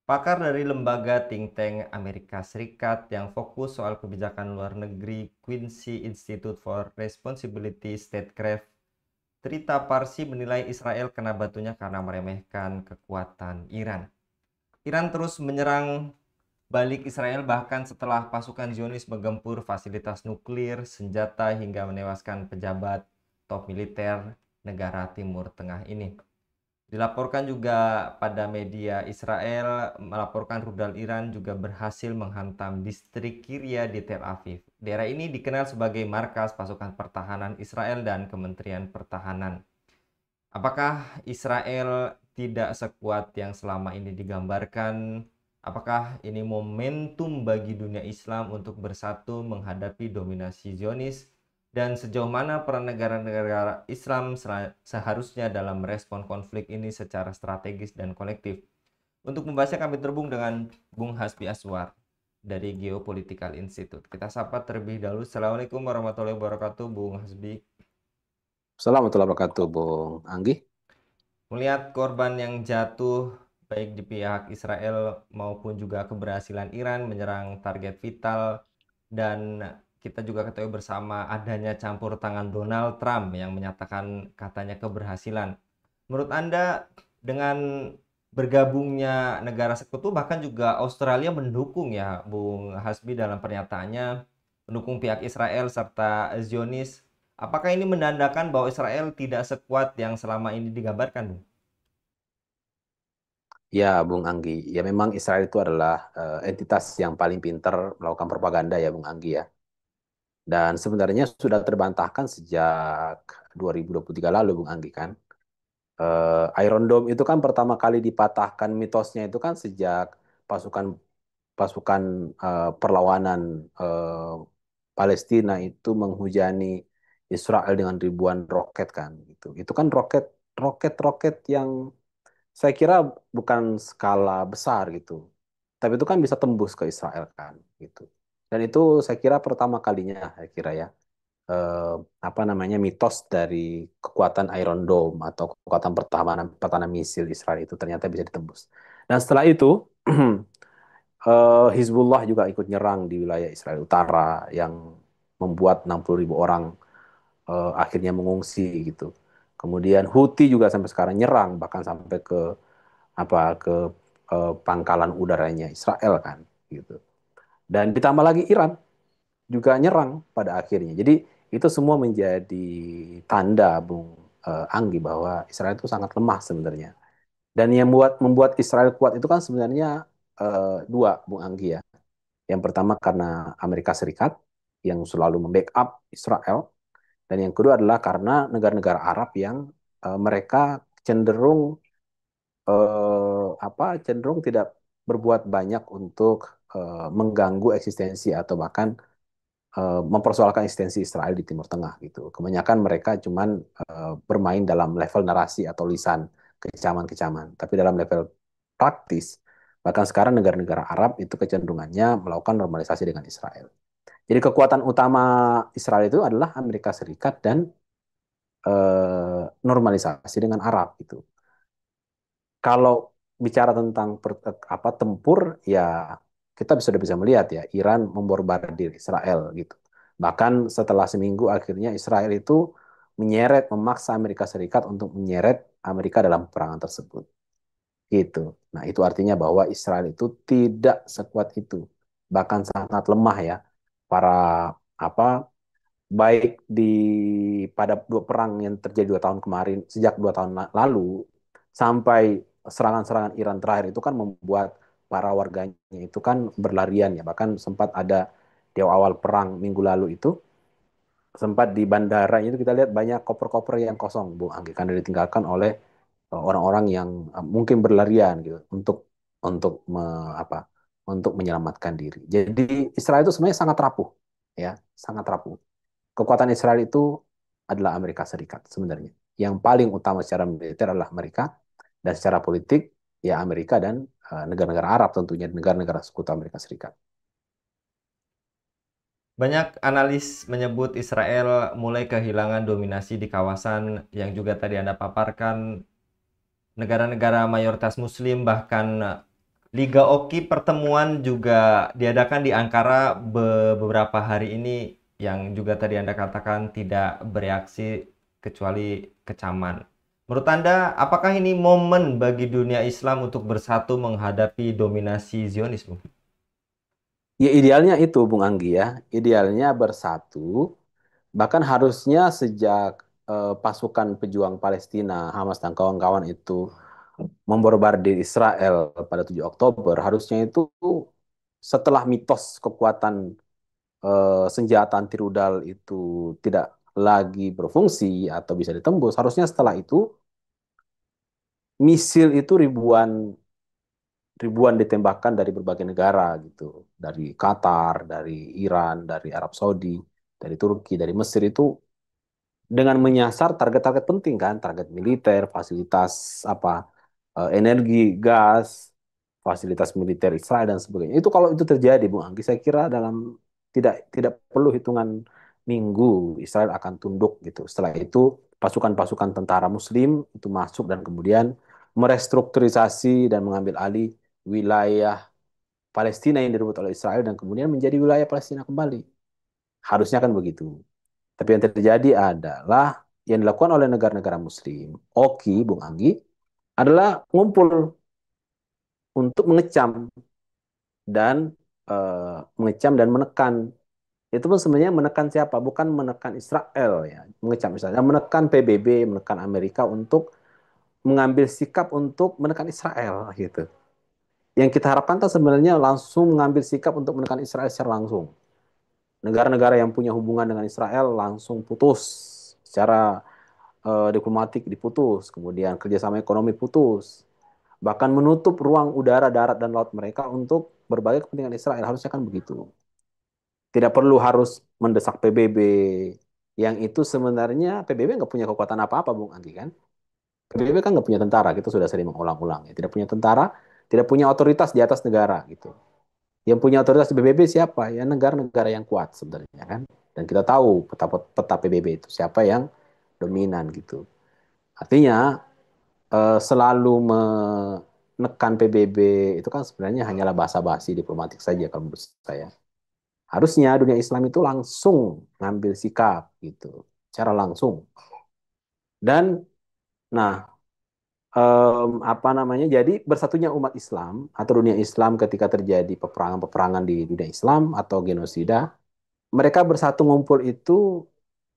Pakar dari lembaga think tank Amerika Serikat yang fokus soal kebijakan luar negeri Quincy Institute for Responsibility Statecraft, Trita Parsi menilai Israel kena batunya karena meremehkan kekuatan Iran. Iran terus menyerang balik Israel bahkan setelah pasukan Zionis menggempur fasilitas nuklir, senjata hingga menewaskan pejabat top militer negara Timur Tengah ini. Dilaporkan juga pada media Israel melaporkan rudal Iran juga berhasil menghantam distrik Kiryat di Tel Aviv. Daerah ini dikenal sebagai markas pasukan pertahanan Israel dan Kementerian Pertahanan. Apakah Israel tidak sekuat yang selama ini digambarkan? Apakah ini momentum bagi dunia Islam untuk bersatu menghadapi dominasi Zionis? Dan sejauh mana peran negara-negara Islam seharusnya dalam merespon konflik ini secara strategis dan kolektif? Untuk membahasnya kami terhubung dengan Bung Hasbi Aswar dari Geopolitical Institute. Kita sapa terlebih dahulu. Assalamualaikum warahmatullahi wabarakatuh, Bung Hasbi. Assalamualaikum warahmatullahi wabarakatuh, Bung Anggi. Melihat korban yang jatuh baik di pihak Israel maupun juga keberhasilan Iran menyerang target vital, dan kita juga ketahui bersama adanya campur tangan Donald Trump yang menyatakan katanya keberhasilan. Menurut Anda, dengan bergabungnya negara sekutu bahkan juga Australia mendukung ya Bung Hasbi dalam pernyataannya mendukung pihak Israel serta Zionis. Apakah ini menandakan bahwa Israel tidak sekuat yang selama ini digambarkan, Bung? Ya, Bung Anggi. Ya, memang Israel itu adalah entitas yang paling pintar melakukan propaganda ya, Bung Anggi ya. Dan sebenarnya sudah terbantahkan sejak 2023 lalu, Bung Anggi kan. Iron Dome itu kan pertama kali dipatahkan mitosnya itu kan sejak pasukan pasukan perlawanan eh, Palestina itu menghujani Israel dengan ribuan roket kan gitu. Itu kan roket-roket yang saya kira bukan skala besar gitu. Tapi itu kan bisa tembus ke Israel kan gitu. Dan itu saya kira pertama kalinya saya kira ya eh, apa namanya mitos dari kekuatan Iron Dome atau kekuatan pertahanan pertahanan misil Israel itu ternyata bisa ditembus. Dan setelah itu Hizbullah juga ikut nyerang di wilayah Israel Utara yang membuat 60.000 orang akhirnya mengungsi gitu. Kemudian Houthi juga sampai sekarang nyerang bahkan sampai ke pangkalan udaranya Israel kan gitu. Dan ditambah lagi Iran juga nyerang pada akhirnya. Jadi itu semua menjadi tanda Bung Anggi bahwa Israel itu sangat lemah sebenarnya. Dan yang membuat Israel kuat itu kan sebenarnya dua Bung Anggi ya. Yang pertama karena Amerika Serikat yang selalu membackup Israel, dan yang kedua adalah karena negara-negara Arab yang mereka cenderung cenderung tidak berbuat banyak untuk mengganggu eksistensi atau bahkan mempersoalkan eksistensi Israel di Timur Tengah gitu. Kebanyakan mereka cuman bermain dalam level narasi atau lisan kecaman-kecaman, tapi dalam level praktis bahkan sekarang negara-negara Arab itu kecenderungannya melakukan normalisasi dengan Israel. Jadi kekuatan utama Israel itu adalah Amerika Serikat dan normalisasi dengan Arab gitu. Kalau bicara tentang tempur, ya kita sudah bisa melihat ya Iran memborbardir Israel gitu. Bahkan setelah seminggu akhirnya Israel itu memaksa Amerika Serikat untuk menyeret Amerika dalam peperangan tersebut. Gitu. Nah, itu artinya bahwa Israel itu tidak sekuat itu. Bahkan sangat lemah ya. Para apa baik pada dua perang yang terjadi 2 tahun kemarin, sejak 2 tahun lalu sampai serangan-serangan Iran terakhir itu kan membuat para warganya itu kan berlarian ya. Bahkan sempat ada di awal perang minggu lalu itu sempat di bandara itu kita lihat banyak koper-koper yang kosong, Bu Anggi, karena ditinggalkan oleh orang-orang yang mungkin berlarian gitu untuk untuk menyelamatkan diri. Jadi Israel itu sebenarnya sangat rapuh ya, sangat rapuh. Kekuatan Israel itu adalah Amerika Serikat sebenarnya. Yang paling utama secara militer adalah Amerika, dan secara politik ya Amerika dan negara-negara Arab tentunya, negara-negara sekutu Amerika Serikat. Banyak analis menyebut Israel mulai kehilangan dominasi di kawasan yang juga tadi Anda paparkan, negara-negara mayoritas Muslim bahkan Liga Oki pertemuan juga diadakan di Ankara beberapa hari ini yang juga tadi Anda katakan tidak bereaksi kecuali kecaman. Menurut Anda, apakah ini momen bagi dunia Islam untuk bersatu menghadapi dominasi Zionisme? Ya idealnya itu, Bung Anggi ya. Idealnya bersatu, bahkan harusnya sejak pasukan pejuang Palestina, Hamas dan kawan-kawan itu memborbardir Israel pada 7 Oktober, harusnya itu setelah mitos kekuatan senjata anti rudal itu tidak lagi berfungsi atau bisa ditembus, harusnya setelah itu misil itu ribuan ribuan ditembakkan dari berbagai negara gitu, dari Qatar, dari Iran, dari Arab Saudi, dari Turki, dari Mesir itu dengan menyasar target-target penting kan, target militer, fasilitas apa energi, gas, fasilitas militer Israel dan sebagainya. Itu kalau itu terjadi, Bung Anggi, saya kira dalam tidak perlu hitungan minggu Israel akan tunduk gitu. Setelah itu pasukan-pasukan tentara Muslim itu masuk dan kemudian merestrukturisasi dan mengambil alih wilayah Palestina yang direbut oleh Israel dan kemudian menjadi wilayah Palestina kembali. Harusnya kan begitu. Tapi yang terjadi adalah yang dilakukan oleh negara-negara Muslim, Oki, Bung Anggi, adalah ngumpul untuk dan mengecam dan menekan. Itu pun sebenarnya menekan siapa? Bukan menekan Israel ya, mengecam Israel, menekan PBB, menekan Amerika untuk mengambil sikap untuk menekan Israel gitu. Yang kita harapkan kan sebenarnya langsung mengambil sikap untuk menekan Israel secara langsung. Negara-negara yang punya hubungan dengan Israel langsung putus secara diplomatik diputus, kemudian kerjasama ekonomi putus, bahkan menutup ruang udara, darat, dan laut mereka untuk berbagai kepentingan Israel. Harusnya kan begitu. Tidak perlu harus mendesak PBB, yang itu sebenarnya PBB nggak punya kekuatan apa-apa, Bung Anggi kan. PBB kan nggak punya tentara, kita sudah sering mengulang-ulang. Ya. Tidak punya tentara, tidak punya otoritas di atas negara gitu. Yang punya otoritas di PBB siapa? Ya negara-negara yang kuat sebenarnya kan. Dan kita tahu peta PBB itu siapa yang dominan gitu. Artinya selalu menekan PBB itu kan sebenarnya hanyalah basa-basi diplomatik saja kalau menurut saya. Harusnya dunia Islam itu langsung ngambil sikap gitu, secara langsung. Dan nah apa namanya? Jadi bersatunya umat Islam atau dunia Islam ketika terjadi peperangan-peperangan di dunia Islam atau genosida, mereka bersatu ngumpul itu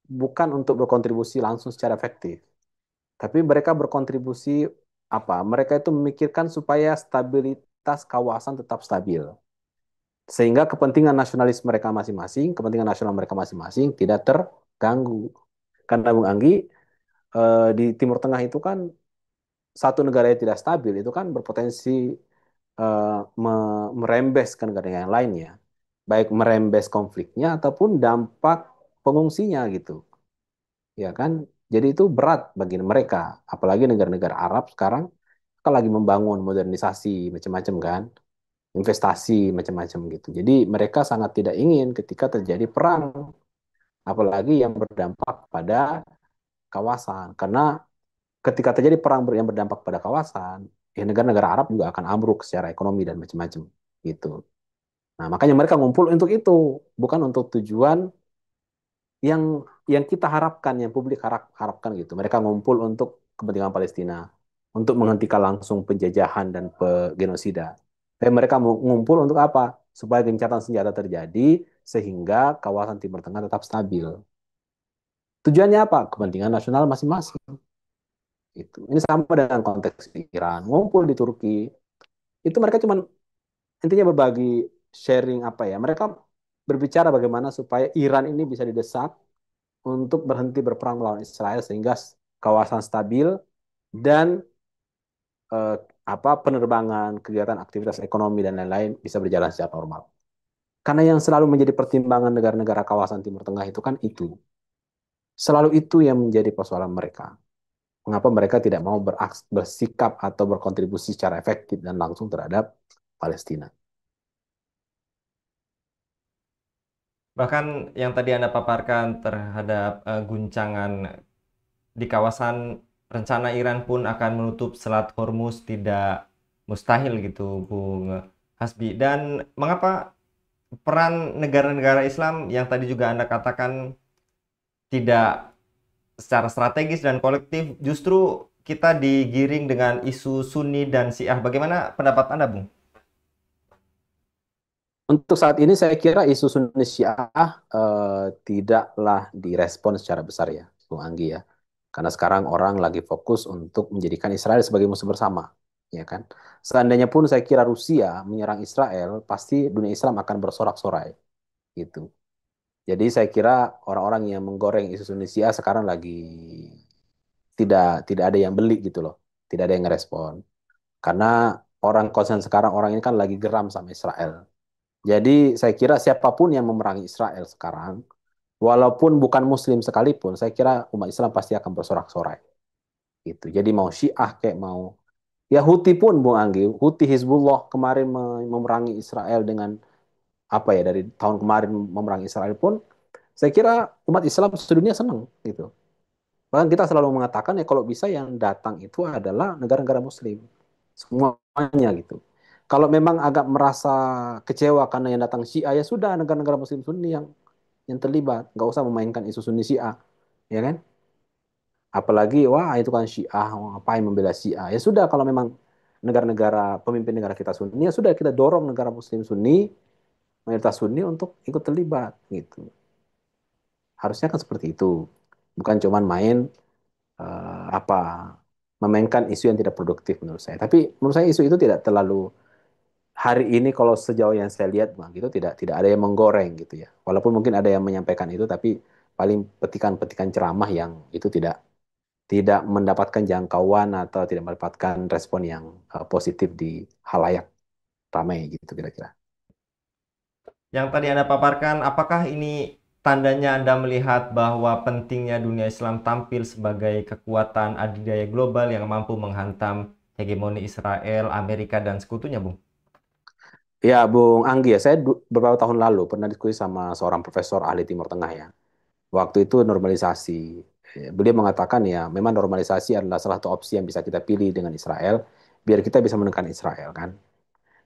bukan untuk berkontribusi langsung secara efektif, tapi mereka berkontribusi apa? Mereka itu memikirkan supaya stabilitas kawasan tetap stabil. Sehingga kepentingan nasionalis mereka masing-masing, kepentingan nasional mereka masing-masing tidak terganggu. Karena Bung Anggi, di Timur Tengah itu kan satu negara yang tidak stabil itu kan berpotensi merembes ke negara yang lainnya. Baik merembes konfliknya ataupun dampak pengungsinya gitu. Ya kan? Jadi itu berat bagi mereka. Apalagi negara-negara Arab sekarang kan lagi membangun modernisasi macam-macam kan, investasi macam-macam gitu. Jadi mereka sangat tidak ingin ketika terjadi perang, apalagi yang berdampak pada kawasan. Karena ketika terjadi perang yang berdampak pada kawasan, ya negara-negara Arab juga akan ambruk secara ekonomi dan macam-macam gitu. Nah, makanya mereka ngumpul untuk itu, bukan untuk tujuan yang kita harapkan, yang publik harapkan gitu. Mereka ngumpul untuk kepentingan Palestina, untuk menghentikan langsung penjajahan dan genosida. Tapi mereka ngumpul untuk apa? Supaya gencatan senjata terjadi sehingga kawasan Timur Tengah tetap stabil. Tujuannya apa? Kepentingan nasional masing-masing. Itu. Ini sama dengan konteks Iran, ngumpul di Turki. Itu mereka cuma intinya berbagi sharing apa ya. Mereka berbicara bagaimana supaya Iran ini bisa didesak untuk berhenti berperang melawan Israel sehingga kawasan stabil dan eh, apa penerbangan, kegiatan aktivitas ekonomi dan lain-lain bisa berjalan secara normal. Karena yang selalu menjadi pertimbangan negara-negara kawasan Timur Tengah itu kan itu. Selalu itu yang menjadi persoalan mereka. Mengapa mereka tidak mau bersikap atau berkontribusi secara efektif dan langsung terhadap Palestina. Bahkan yang tadi Anda paparkan terhadap guncangan di kawasan rencana Iran pun akan menutup Selat Hormuz tidak mustahil gitu, Bung Hasbi. Dan mengapa peran negara-negara Islam yang tadi juga Anda katakan tidak secara strategis dan kolektif, justru kita digiring dengan isu Sunni dan Syiah. Bagaimana pendapat Anda, Bung? Untuk saat ini saya kira isu Sunni Syiah tidaklah direspon secara besar ya, Bung Anggi ya. Karena sekarang orang lagi fokus untuk menjadikan Israel sebagai musuh bersama, ya kan. Seandainya pun saya kira Rusia menyerang Israel, pasti dunia Islam akan bersorak-sorai gitu. Jadi saya kira orang-orang yang menggoreng isu Sunni Syiah sekarang lagi tidak ada yang beli gitu loh, tidak ada yang ngerespon. Karena orang konsen sekarang orang ini kan lagi geram sama Israel. Jadi saya kira siapapun yang memerangi Israel sekarang, walaupun bukan Muslim sekalipun, saya kira umat Islam pasti akan bersorak-sorai. Gitu. Jadi mau Syiah kayak mau ya Houthi pun Bung Anggi, Houthi Hizbullah kemarin memerangi Israel dengan apa ya dari tahun kemarin memerangi Israel pun, saya kira umat Islam sedunia senang gitu. Bahkan kita selalu mengatakan ya kalau bisa yang datang itu adalah negara-negara Muslim semuanya gitu. Kalau memang agak merasa kecewa karena yang datang Syiah ya sudah negara-negara Muslim Sunni yang terlibat, nggak usah memainkan isu Sunni Syiah, ya kan? Apalagi wah itu kan Syiah, wah, ngapain membela Syiah? Ya sudah kalau memang negara-negara pemimpin negara kita Sunni ya sudah kita dorong negara Muslim Sunni, mayoritas Sunni untuk ikut terlibat gitu. Harusnya kan seperti itu, bukan cuman main apa memainkan isu yang tidak produktif menurut saya. Tapi menurut saya isu itu tidak terlalu hari ini kalau sejauh yang saya lihat bang gitu tidak ada yang menggoreng gitu ya. Walaupun mungkin ada yang menyampaikan itu tapi paling petikan-petikan ceramah yang itu tidak tidak mendapatkan jangkauan atau tidak mendapatkan respon yang positif di halayak ramai gitu kira-kira. Yang tadi Anda paparkan, apakah ini tandanya Anda melihat bahwa pentingnya dunia Islam tampil sebagai kekuatan adidaya global yang mampu menghantam hegemoni Israel, Amerika, dan sekutunya, Bung? Ya, Bung Anggi ya, saya beberapa tahun lalu pernah diskusi sama seorang profesor ahli Timur Tengah ya. Waktu itu normalisasi. Beliau mengatakan ya, memang normalisasi adalah salah satu opsi yang bisa kita pilih dengan Israel, biar kita bisa menekan Israel kan.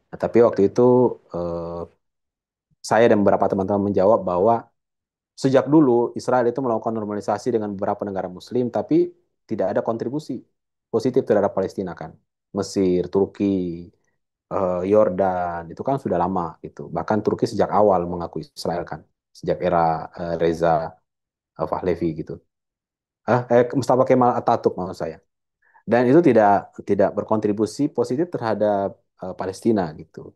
Nah, tapi waktu itu eh, saya dan beberapa teman-teman menjawab bahwa sejak dulu Israel itu melakukan normalisasi dengan beberapa negara Muslim, tapi tidak ada kontribusi positif terhadap Palestina kan. Mesir, Turki, Yordan itu kan sudah lama gitu. Bahkan Turki sejak awal mengakui Israel kan, sejak era Reza Pahlavi gitu. Mustafa Kemal Atatürk maksud saya. Dan itu tidak tidak berkontribusi positif terhadap Palestina gitu.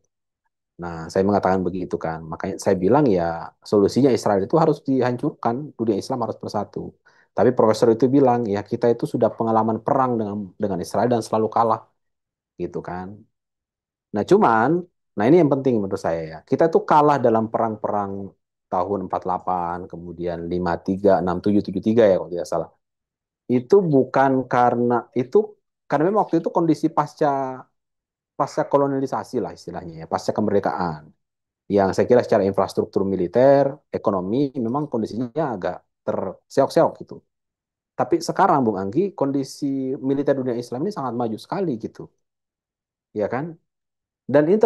Nah, saya mengatakan begitu kan. Makanya saya bilang ya solusinya Israel itu harus dihancurkan, dunia Islam harus bersatu. Tapi profesor itu bilang ya kita itu sudah pengalaman perang dengan Israel dan selalu kalah gitu kan. Nah, cuman nah ini yang penting menurut saya ya. Kita itu kalah dalam perang-perang tahun 48, kemudian 53, 67, 73 ya kalau tidak salah. Itu bukan karena memang waktu itu kondisi pasca pasca kolonialisasi lah istilahnya ya, pasca kemerdekaan. Yang saya kira secara infrastruktur militer, ekonomi memang kondisinya agak terseok-seok gitu. Tapi sekarang Bung Anggi, kondisi militer dunia Islam ini sangat maju sekali gitu, ya kan? Dan ini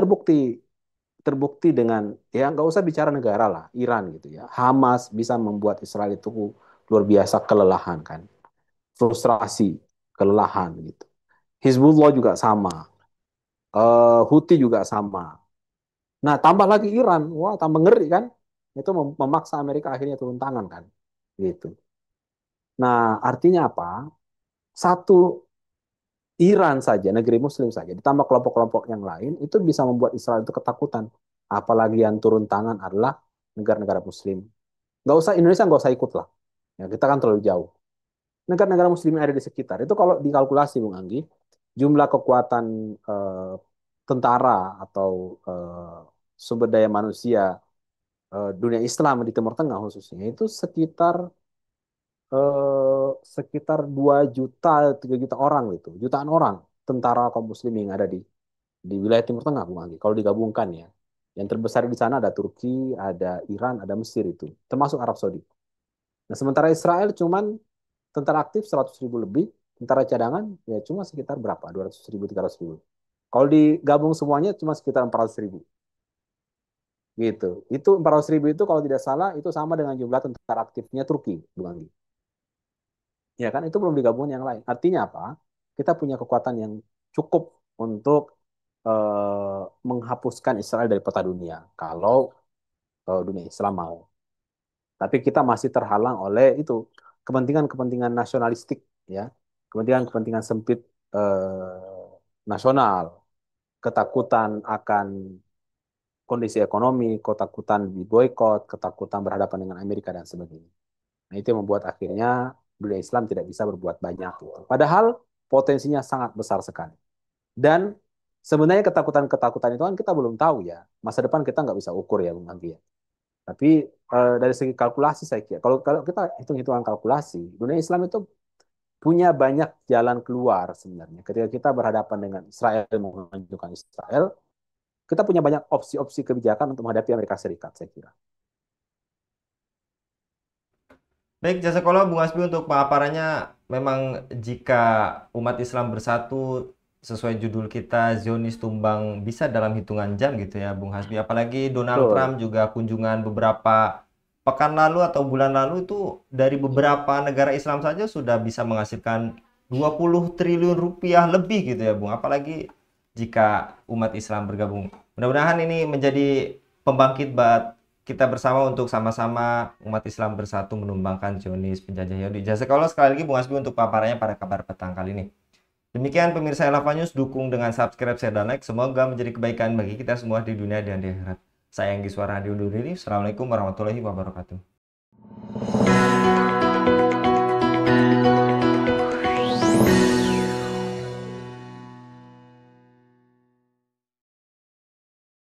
terbukti dengan ya nggak usah bicara negara lah, Iran gitu ya. Hamas bisa membuat Israel itu luar biasa kelelahan kan, frustrasi, kelelahan gitu. Hizbullah juga sama, Houthi juga sama. Nah, tambah lagi Iran, wah tambah ngeri kan? Itu memaksa Amerika akhirnya turun tangan kan, gitu. Nah, artinya apa? Satu Iran saja, negeri Muslim saja, ditambah kelompok-kelompok yang lain, itu bisa membuat Israel itu ketakutan. Apalagi yang turun tangan adalah negara-negara Muslim. Nggak usah Indonesia nggak usah ikut lah. Ya, kita kan terlalu jauh. Negara-negara Muslim yang ada di sekitar itu kalau dikalkulasi, Bung Anggi, jumlah kekuatan eh, tentara atau sumber daya manusia dunia Islam di Timur Tengah khususnya itu sekitar 2 juta 3 juta orang gitu jutaan orang tentara kaum muslim yang ada di wilayah Timur Tengah Bung Anggi kalau digabungkan ya yang terbesar di sana ada Turki ada Iran ada Mesir itu termasuk Arab Saudi. Nah sementara Israel cuman tentara aktif 100.000 lebih tentara cadangan ya cuma sekitar berapa 200.000 300.000 Kalau digabung semuanya cuma sekitar 400.000 gitu. Itu 400.000 itu kalau tidak salah itu sama dengan jumlah tentara aktifnya Turki, Bung Anggi. Ya kan itu belum digabung yang lain. Artinya apa? Kita punya kekuatan yang cukup untuk menghapuskan Israel dari peta dunia kalau dunia Islam mau. Tapi kita masih terhalang oleh itu kepentingan-kepentingan nasionalistik ya, kepentingan-kepentingan sempit nasional, ketakutan akan kondisi ekonomi, ketakutan diboykot, ketakutan berhadapan dengan Amerika dan sebagainya. Nah, itu yang membuat akhirnya dunia Islam tidak bisa berbuat banyak. Gitu. Padahal potensinya sangat besar sekali. Dan sebenarnya ketakutan-ketakutan itu kan kita belum tahu ya. Masa depan kita nggak bisa ukur ya, Bung Anggi ya. Tapi dari segi kalkulasi saya kira, kalau kita hitung-hitungan kalkulasi, dunia Islam itu punya banyak jalan keluar sebenarnya. Ketika kita berhadapan dengan Israel, mengajukan Israel, kita punya banyak opsi-opsi kebijakan untuk menghadapi Amerika Serikat, saya kira. Baik, jasa kolom Bung Hasbi untuk pemaparannya. Memang jika umat Islam bersatu sesuai judul kita Zionis tumbang bisa dalam hitungan jam gitu ya Bung Hasbi. Apalagi Donald Betul, Trump juga kunjungan beberapa pekan lalu atau bulan lalu itu dari beberapa negara Islam saja sudah bisa menghasilkan 20 triliun rupiah lebih gitu ya Bung. Apalagi jika umat Islam bergabung. Mudah-mudahan ini menjadi pembangkit kita bersama untuk sama-sama umat Islam bersatu menumbangkan Zionis penjajah Yahudi. Jazakallah sekali lagi Bung Hasbi untuk paparannya pada kabar petang kali ini. Demikian pemirsa Elava News, dukung dengan subscribe, share, dan like. Semoga menjadi kebaikan bagi kita semua di dunia dan di akhirat. Saya Anggi Suara undur diri. Assalamualaikum warahmatullahi wabarakatuh.